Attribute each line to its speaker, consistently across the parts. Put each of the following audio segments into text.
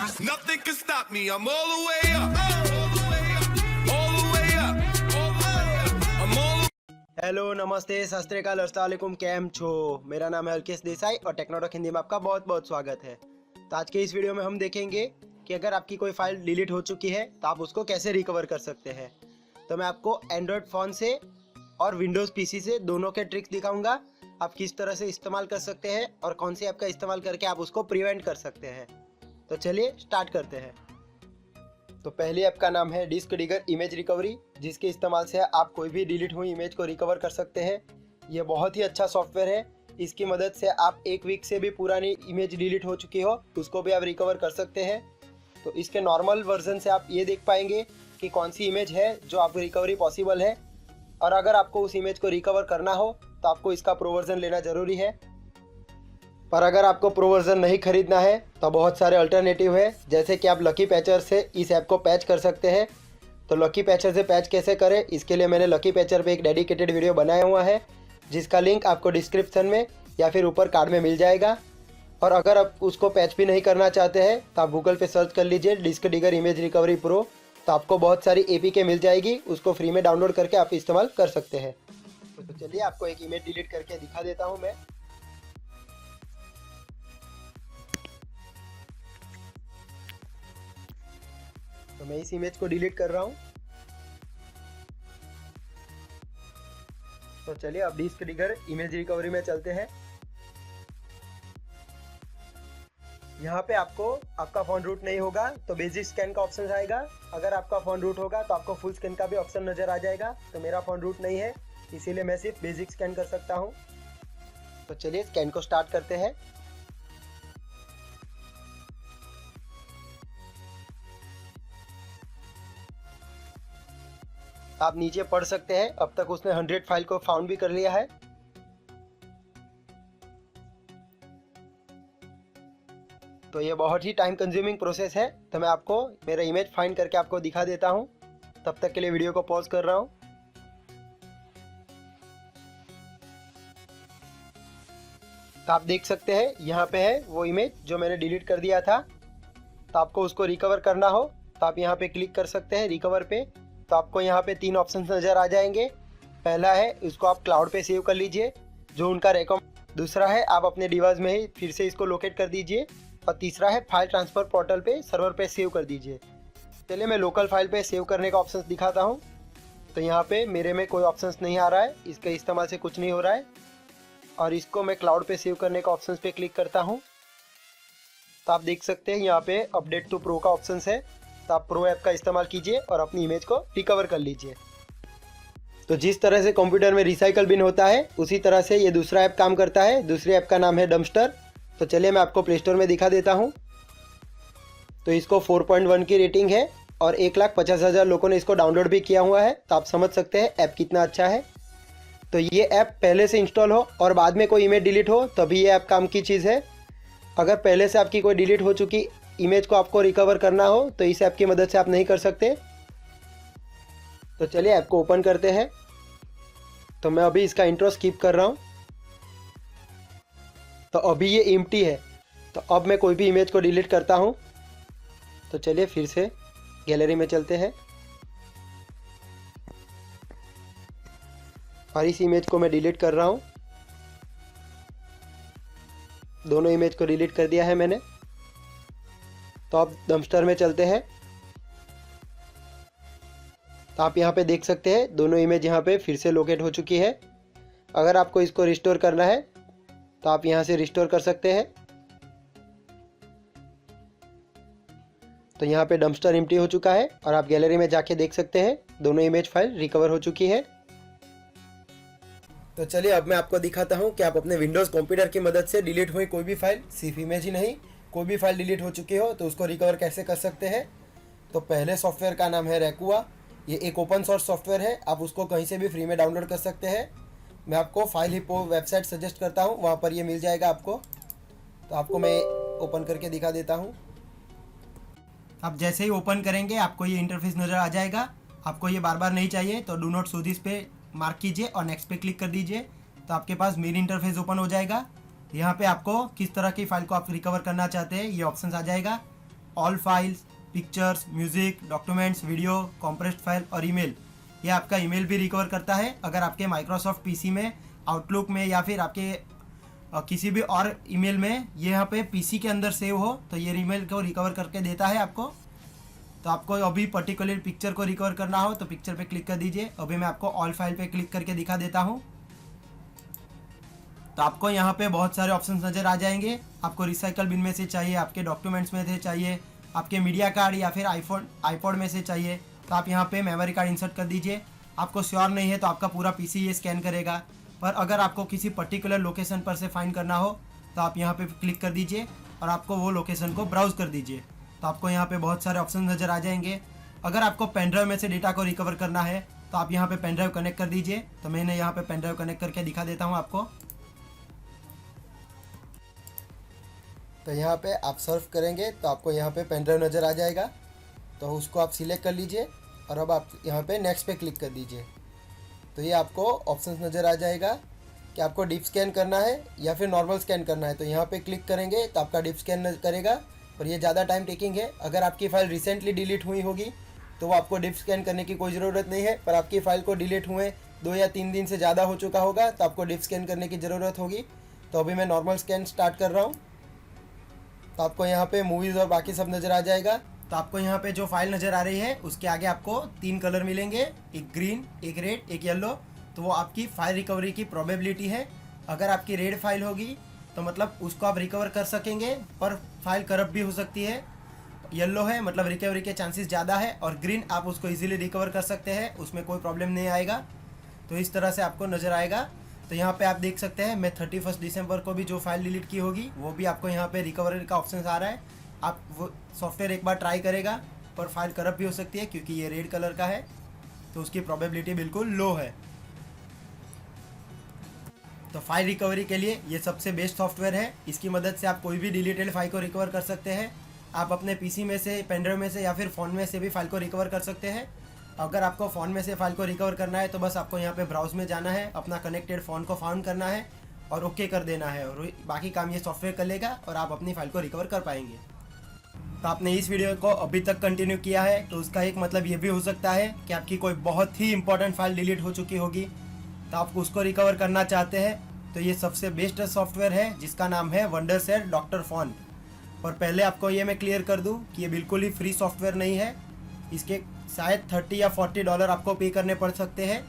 Speaker 1: Nothing can stop me. I'm all the way up. All the way up. I'm all.
Speaker 2: Hello, नमस्ते, सत श्री अकाल, अस्सलाम वालेकुम। Cam छो? मेरा नाम है अल्केश देसाई और टेक्नोटॉक हिंदी में आपका बहुत बहुत स्वागत है। तो आज के इस वीडियो में हम देखेंगे कि अगर आपकी कोई फाइल डिलीट हो चुकी है तो आप उसको कैसे रिकवर कर सकते हैं। तो मैं आपको एंड्रॉयड फ़ोन से और विंडोज़ पीसी से दोनों के ट्रिक्स दिखाऊंगा, आप किस तरह से इस्तेमाल कर सकते हैं और कौन सी ऐप का इस्तेमाल करके आप उसको प्रिवेंट कर सकते हैं। तो चलिए स्टार्ट करते हैं। तो पहली ऐप का नाम है डिस्क डिगर इमेज रिकवरी, जिसके इस्तेमाल से आप कोई भी डिलीट हुई इमेज को रिकवर कर सकते हैं। ये बहुत ही अच्छा सॉफ्टवेयर है। इसकी मदद से आप एक वीक से भी पुरानी इमेज डिलीट हो चुकी हो उसको भी आप रिकवर कर सकते हैं। तो इसके नॉर्मल वर्जन से आप ये देख पाएंगे कि कौन सी इमेज है जो आपकी रिकवरी पॉसिबल है, और अगर आपको उस इमेज को रिकवर करना हो तो आपको इसका प्रो वर्जन लेना ज़रूरी है। पर अगर आपको प्रो वर्जन नहीं खरीदना है तो बहुत सारे अल्टरनेटिव है, जैसे कि आप लकी पैचर से इस ऐप को पैच कर सकते हैं। तो लकी पैचर से पैच कैसे करें, इसके लिए मैंने लकी पैचर पे एक डेडिकेटेड वीडियो बनाया हुआ है, जिसका लिंक आपको डिस्क्रिप्शन में या फिर ऊपर कार्ड में मिल जाएगा। और अगर आप उसको पैच भी नहीं करना चाहते हैं तो आप गूगल पे सर्च कर लीजिए disk digger image recovery pro, तो आपको बहुत सारी एपीके मिल जाएगी, उसको फ्री में डाउनलोड करके आप इस्तेमाल कर सकते हैं। तो चलिए आपको एक इमेज डिलीट करके दिखा देता हूँ मैं। तो मैं इस इमेज को डिलीट कर रहा हूँ। तो चलिए अब डिस्क डिगर इमेज रिकवरी में चलते हैं। यहाँ पे आपको आपका फ़ोन रूट नहीं होगा तो बेसिक स्कैन का ऑप्शन आएगा। अगर आपका फ़ोन रूट होगा तो आपको फुल स्कैन का भी ऑप्शन नज़र आ जाएगा। तो मेरा फ़ोन रूट नहीं है, इसीलिए मैं सिर्फ बेसिक स्कैन कर सकता हूँ। तो चलिए स्कैन को स्टार्ट करते हैं। आप नीचे पढ़ सकते हैं, अब तक उसने 100 फाइल को फाउंड भी कर लिया है। तो ये बहुत ही टाइम कंज्यूमिंग प्रोसेस है, तो मैं आपको मेरा इमेज फाइंड करके आपको दिखा देता हूँ। तब तक के लिए वीडियो को पॉज कर रहा हूँ। तो आप देख सकते हैं यहाँ पे है वो इमेज जो मैंने डिलीट कर दिया था। तो आपको उसको रिकवर करना हो तो आप यहाँ पे क्लिक कर सकते हैं रिकवर पे। तो आपको यहाँ पे 3 ऑप्शन नज़र आ जाएंगे। पहला है इसको आप क्लाउड पे सेव कर लीजिए, जो उनका दूसरा है आप अपने डिवाइस में ही फिर से इसको लोकेट कर दीजिए, और तीसरा है फाइल ट्रांसफ़र पोर्टल पे सर्वर पे सेव कर दीजिए। चलिए मैं लोकल फाइल पे सेव करने का ऑप्शन दिखाता हूँ। तो यहाँ पे मेरे में कोई ऑप्शन नहीं आ रहा है, इसके इस्तेमाल से कुछ नहीं हो रहा है। और इसको मैं क्लाउड पे सेव करने का ऑप्शन पे क्लिक करता हूँ। तो आप देख सकते हैं यहाँ पे अपडेट टू प्रो का ऑप्शन है। तो आप प्रो ऐप का इस्तेमाल कीजिए और अपनी इमेज को रिकवर कर लीजिए। तो जिस तरह से कंप्यूटर में रिसाइकल बिन होता है उसी तरह से ये दूसरा ऐप काम करता है। दूसरी ऐप का नाम है डम्पस्टर। तो चलिए मैं आपको प्ले स्टोर में दिखा देता हूँ। तो इसको 4.1 की रेटिंग है और 1,50,000 लोगों ने इसको डाउनलोड भी किया हुआ है। तो आप समझ सकते हैं ऐप कितना अच्छा है। तो ये ऐप पहले से इंस्टॉल हो और बाद में कोई इमेज डिलीट हो तभी ये ऐप काम की चीज़ है। अगर पहले से आपकी कोई डिलीट हो चुकी इमेज को आपको रिकवर करना हो तो इस ऐप की मदद से आप नहीं कर सकते। तो चलिए ऐप को ओपन करते हैं। तो मैं अभी इसका इंट्रो स्किप कर रहा हूँ। तो अभी ये एम्प्टी है। तो अब मैं कोई भी इमेज को डिलीट करता हूँ। तो चलिए फिर से गैलरी में चलते हैं और इस इमेज को मैं डिलीट कर रहा हूँ। दोनों इमेज को डिलीट कर दिया है मैंने। तो अब डम्पस्टर में चलते हैं। तो आप यहाँ पे देख सकते हैं दोनों इमेज यहाँ पे फिर से लोकेट हो चुकी है। अगर आपको इसको रिस्टोर करना है तो आप यहाँ से रिस्टोर कर सकते हैं। तो यहाँ पे डम्पस्टर एम्प्टी हो चुका है और आप गैलरी में जाके देख सकते हैं दोनों इमेज फाइल रिकवर हो चुकी है। तो चलिए अब मैं आपको दिखाता हूँ कि आप अपने विंडोज़ कंप्यूटर की मदद से डिलीट हुई कोई भी फाइल, सिर्फ इमेज ही नहीं, कोई भी फाइल डिलीट हो चुकी हो तो उसको रिकवर कैसे कर सकते हैं। तो पहले सॉफ्टवेयर का नाम है रैकुआ। ये एक ओपन सोर्स सॉफ्टवेयर है, आप उसको कहीं से भी फ्री में डाउनलोड कर सकते हैं। मैं आपको फाइल हिप्पो वेबसाइट सजेस्ट करता हूँ, वहाँ पर ये मिल जाएगा आपको। तो आपको मैं ओपन करके दिखा देता हूँ। आप जैसे ही ओपन करेंगे आपको ये इंटरफेस नज़र आ जाएगा। आपको ये बार बार नहीं चाहिए तो डू नॉट शो दिस पे मार्क कीजिए और नेक्स्ट पे क्लिक कर दीजिए। तो आपके पास मेन इंटरफेस ओपन हो जाएगा। यहाँ पे आपको किस तरह की फ़ाइल को आप रिकवर करना चाहते हैं ये ऑप्शन आ जाएगा। All files, pictures, music, documents, video, compressed file और ईमेल। ये आपका ईमेल भी रिकवर करता है। अगर आपके माइक्रोसॉफ्ट पीसी में, आउटलुक में या फिर आपके किसी भी और ईमेल में ये यहाँ पे पीसी के अंदर सेव हो तो ये ईमेल को रिकवर करके देता है आपको। तो आपको अभी पर्टिकुलर पिक्चर को रिकवर करना हो तो पिक्चर पे क्लिक कर दीजिए। अभी मैं आपको ऑल फाइल पे क्लिक करके दिखा देता हूँ। तो आपको यहाँ पे बहुत सारे ऑप्शंस नज़र आ जाएंगे। आपको रिसाइकल बिन में से चाहिए, आपके डॉक्यूमेंट्स में से चाहिए, आपके मीडिया कार्ड या फिर आईपॉड में से चाहिए, तो आप यहाँ पे मेमोरी कार्ड इंसर्ट कर दीजिए। आपको श्योर नहीं है तो आपका पूरा पीसी ये स्कैन करेगा। पर अगर आपको किसी पर्टिकुलर लोकेशन पर से फाइंड करना हो तो आप यहाँ पे क्लिक कर दीजिए और आपको वो लोकेशन को ब्राउज कर दीजिए। तो आपको यहाँ पे बहुत सारे ऑप्शन नज़र आ जाएंगे। अगर आपको पेन ड्राइव में से डेटा को रिकवर करना है तो आप यहाँ पे पेन ड्राइव कनेक्ट कर दीजिए। तो मैंने यहाँ पे पेन ड्राइव कनेक्ट करके दिखा देता हूँ आपको। तो यहाँ पे आप सर्फ करेंगे तो आपको यहाँ पे पेन ड्राइव नज़र आ जाएगा। तो उसको आप सिलेक्ट कर लीजिए और अब आप यहाँ पे नेक्स्ट पे क्लिक कर दीजिए। तो ये आपको ऑप्शंस नज़र आ जाएगा कि आपको डीप स्कैन करना है या फिर नॉर्मल स्कैन करना है। तो यहाँ पे क्लिक करेंगे तो आपका डीप स्कैन करेगा और ये ज़्यादा टाइम टेकिंग है। अगर आपकी फ़ाइल रिसेंटली डिलीट हुई होगी तो वो आपको डीप स्कैन करने की कोई ज़रूरत नहीं है। पर आपकी फ़ाइल को डिलीट हुए 2 या 3 दिन से ज़्यादा हो चुका होगा तो आपको डीप स्कैन करने की ज़रूरत होगी। तो अभी मैं नॉर्मल स्कैन स्टार्ट कर रहा हूँ। तो आपको यहाँ पे मूवीज़ और बाकी सब नज़र आ जाएगा। तो आपको यहाँ पे जो फाइल नज़र आ रही है उसके आगे आपको 3 कलर मिलेंगे, एक ग्रीन, एक रेड, एक येलो। तो वो आपकी फाइल रिकवरी की प्रोबेबिलिटी है। अगर आपकी रेड फाइल होगी तो मतलब उसको आप रिकवर कर सकेंगे, पर फाइल करप्ट भी हो सकती है। येलो है मतलब रिकवरी के चांसेस ज़्यादा है, और ग्रीन आप उसको इजीली रिकवर कर सकते हैं, उसमें कोई प्रॉब्लम नहीं आएगा। तो इस तरह से आपको नज़र आएगा। तो यहाँ पे आप देख सकते हैं मैं 31 दिसंबर को भी जो फाइल डिलीट की होगी वो भी आपको यहाँ पे रिकवरी का ऑप्शन आ रहा है। आप वो सॉफ्टवेयर एक बार ट्राई करेगा, पर फाइल करप्ट भी हो सकती है क्योंकि ये रेड कलर का है, तो उसकी प्रोबेबिलिटी बिल्कुल लो है। तो फाइल रिकवरी के लिए ये सबसे बेस्ट सॉफ्टवेयर है। इसकी मदद से आप कोई भी डिलीटेड फाइल को रिकवर कर सकते हैं। आप अपने पीसी में से, पेनड्राइव में से या फिर फ़ोन में से भी फाइल को रिकवर कर सकते हैं। अगर आपको फ़ोन में से फाइल को रिकवर करना है तो बस आपको यहाँ पे ब्राउज में जाना है, अपना कनेक्टेड फ़ोन को फाउंड करना है और ओके कर देना है, और बाकी काम ये सॉफ्टवेयर कर लेगा और आप अपनी फाइल को रिकवर कर पाएंगे। तो आपने इस वीडियो को अभी तक कंटिन्यू किया है तो उसका एक मतलब ये भी हो सकता है कि आपकी कोई बहुत ही इंपॉर्टेंट फाइल डिलीट हो चुकी होगी, तो आप उसको रिकवर करना चाहते हैं। तो ये सबसे बेस्ट सॉफ्टवेयर है जिसका नाम है वंडरसेट डॉक्टर फोन। पर पहले आपको ये मैं क्लियर कर दूं कि ये बिल्कुल ही फ्री सॉफ्टवेयर नहीं है। इसके शायद $30 या $40 आपको पे करने पड़ सकते हैं।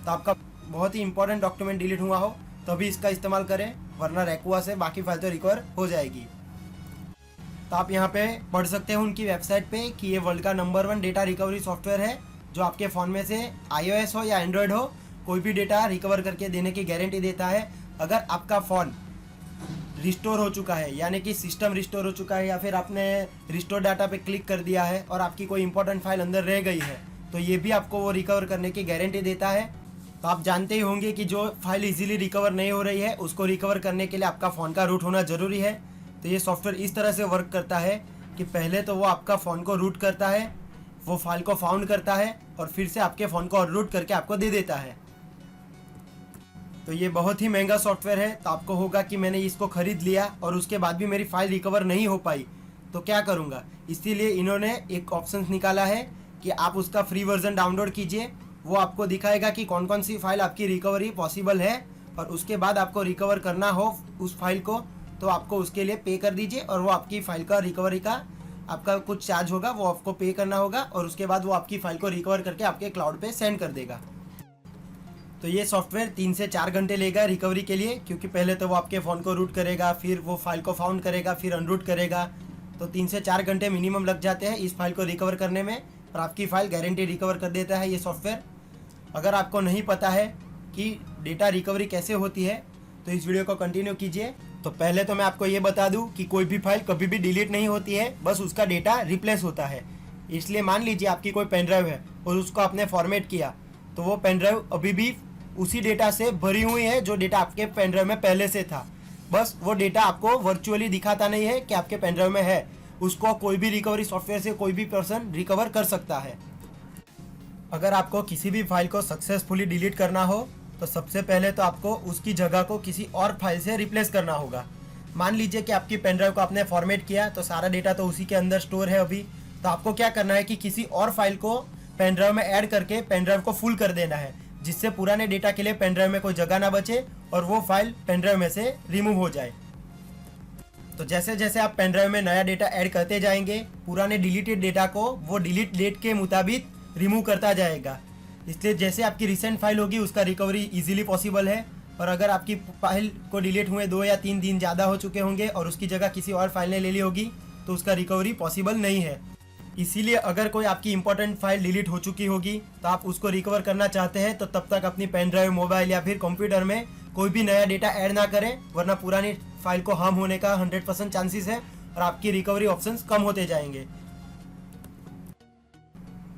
Speaker 2: तो आपका बहुत ही इंपॉर्टेंट डॉक्यूमेंट डिलीट हुआ हो तो भी इसका इस्तेमाल करें, वरना रैकुआ से बाकी फाइल तो रिकवर हो जाएगी। तो आप यहाँ पे पढ़ सकते हैं उनकी वेबसाइट पे कि ये वर्ल्ड का नंबर 1 डेटा रिकवरी सॉफ्टवेयर है, जो आपके फ़ोन में से iOS हो या एंड्रॉयड हो कोई भी डेटा रिकवर करके देने की गारंटी देता है। अगर आपका फ़ोन रिस्टोर हो चुका है, यानी कि सिस्टम रिस्टोर हो चुका है, या फिर आपने रिस्टोर डाटा पे क्लिक कर दिया है और आपकी कोई इंपॉर्टेंट फाइल अंदर रह गई है, तो ये भी आपको वो रिकवर करने की गारंटी देता है। तो आप जानते ही होंगे कि जो फाइल इजीली रिकवर नहीं हो रही है उसको रिकवर करने के लिए आपका फ़ोन का रूट होना ज़रूरी है। तो ये सॉफ्टवेयर इस तरह से वर्क करता है कि पहले तो वो आपका फ़ोन को रूट करता है, वो फाइल को फाउंड करता है और फिर से आपके फ़ोन को रूट करके आपको दे देता है। तो ये बहुत ही महंगा सॉफ्टवेयर है। तो आपको होगा कि मैंने इसको ख़रीद लिया और उसके बाद भी मेरी फाइल रिकवर नहीं हो पाई तो क्या करूँगा। इसीलिए इन्होंने एक ऑप्शन निकाला है कि आप उसका फ्री वर्जन डाउनलोड कीजिए। वो आपको दिखाएगा कि कौन कौन सी फाइल आपकी रिकवरी पॉसिबल है, और उसके बाद आपको रिकवर करना हो उस फाइल को तो आपको उसके लिए पे कर दीजिए, और वो आपकी फ़ाइल का रिकवरी का आपका कुछ चार्ज होगा वो आपको पे करना होगा, और उसके बाद वो आपकी फ़ाइल को रिकवर करके आपके क्लाउड पे सेंड कर देगा। तो ये सॉफ्टवेयर 3 से 4 घंटे लेगा रिकवरी के लिए, क्योंकि पहले तो वो आपके फ़ोन को रूट करेगा, फिर वो फाइल को फाउंड करेगा, फिर अनरूट करेगा। तो 3 से 4 घंटे मिनिमम लग जाते हैं इस फाइल को रिकवर करने में, और आपकी फ़ाइल गारंटी रिकवर कर देता है ये सॉफ्टवेयर। अगर आपको नहीं पता है कि डेटा रिकवरी कैसे होती है तो इस वीडियो को कंटिन्यू कीजिए। तो पहले तो मैं आपको ये बता दूं कि कोई भी फाइल कभी भी डिलीट नहीं होती है, बस उसका डेटा रिप्लेस होता है। इसलिए मान लीजिए आपकी कोई पेन ड्राइव है और उसको आपने फॉर्मेट किया, तो वो पेन ड्राइव अभी भी उसी डेटा से भरी हुई है जो डेटा आपके पेन ड्राइव में पहले से था। बस वो डेटा आपको वर्चुअली दिखाता नहीं है कि आपके पेन ड्राइव में है। उसको कोई भी रिकवरी सॉफ्टवेयर से कोई भी पर्सन रिकवर कर सकता है। अगर आपको किसी भी फाइल को सक्सेसफुली डिलीट करना हो तो सबसे पहले तो आपको उसकी जगह को किसी और फाइल से रिप्लेस करना होगा। मान लीजिए कि आपकी पेन ड्राइव को आपने फॉर्मेट किया तो सारा डेटा तो उसी के अंदर स्टोर है अभी, तो आपको क्या करना है कि किसी और फाइल को पेन ड्राइव में ऐड करके पेन ड्राइव को फुल कर देना है, जिससे पुराने डेटा के लिए पेन ड्राइव में कोई जगह ना बचे और वो फाइल पेन ड्राइव में से रिमूव हो जाए। तो जैसे जैसे आप पेन ड्राइव में नया डेटा ऐड करते जाएंगे, पुराने डिलीटेड डेटा को वो डिलीट डेट के मुताबिक रिमूव करता जाएगा। इसलिए जैसे आपकी रिसेंट फाइल होगी उसका रिकवरी इजीली पॉसिबल है। और अगर आपकी फाइल को डिलीट हुए 2 या 3 दिन ज़्यादा हो चुके होंगे और उसकी जगह किसी और फाइल ने ले ली होगी तो उसका रिकवरी पॉसिबल नहीं है। इसीलिए अगर कोई आपकी इंपॉर्टेंट फाइल डिलीट हो चुकी होगी तो आप उसको रिकवर करना चाहते हैं तो तब तक अपनी पेन ड्राइव, मोबाइल या फिर कंप्यूटर में कोई भी नया डेटा ऐड ना करें, वरना पुरानी फाइल को हार्म होने का 100% चांसेस है और आपकी रिकवरी ऑप्शंस कम होते जाएंगे।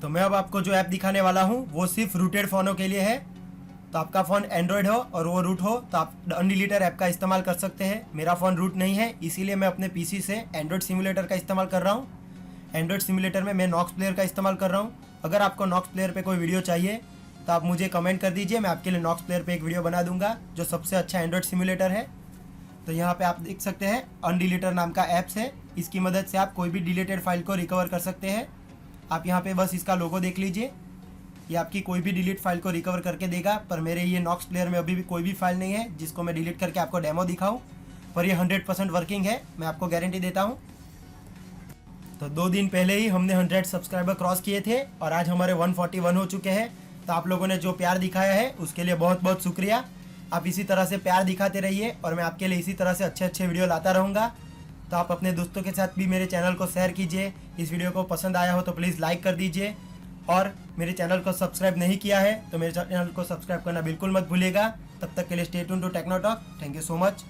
Speaker 2: तो मैं अब आपको जो ऐप दिखाने वाला हूँ वो सिर्फ रूटेड फ़ोनों के लिए है। तो आपका फ़ोन एंड्रॉयड हो और वो रूट हो तो आप अनडिलीटर ऐप का इस्तेमाल कर सकते हैं। मेरा फ़ोन रूट नहीं है, इसीलिए मैं अपने पीसी से एंड्रॉयड सिमुलेटर का इस्तेमाल कर रहा हूँ। एंड्रॉयड सिमुलेटर में मैं नॉक्स प्लेयर का इस्तेमाल कर रहा हूँ। अगर आपको नॉक्स प्लेयर पे कोई वीडियो चाहिए तो आप मुझे कमेंट कर दीजिए, मैं आपके लिए नॉक्स प्लेयर पे एक वीडियो बना दूंगा जो सबसे अच्छा एंड्रॉयड सिमुलेटर है। तो यहाँ पे आप देख सकते हैं अनडिलीटर नाम का ऐप्स है, इसकी मदद से आप कोई भी डिलीटेड फाइल को रिकवर कर सकते हैं। आप यहाँ पे बस इसका लोगो देख लीजिए, ये आपकी कोई भी डिलीट फाइल को रिकवर करके देगा। पर मेरे ये नॉक्स प्लेयर में अभी भी कोई भी फाइल नहीं है जिसको मैं डिलीट करके आपको डेमो दिखाऊं, पर ये 100% वर्किंग है, मैं आपको गारंटी देता हूँ। तो 2 दिन पहले ही हमने 100 सब्सक्राइबर क्रॉस किए थे और आज हमारे 141 हो चुके हैं। तो आप लोगों ने जो प्यार दिखाया है उसके लिए बहुत बहुत शुक्रिया। आप इसी तरह से प्यार दिखाते रहिए और मैं आपके लिए इसी तरह से अच्छे अच्छे वीडियो लाता रहूँगा। तो आप अपने दोस्तों के साथ भी मेरे चैनल को शेयर कीजिए। इस वीडियो को पसंद आया हो तो प्लीज़ लाइक कर दीजिए और मेरे चैनल को सब्सक्राइब नहीं किया है तो मेरे चैनल को सब्सक्राइब करना बिल्कुल मत भूलिएगा। तब तक के लिए stay tuned to techno talk. Thank you so much.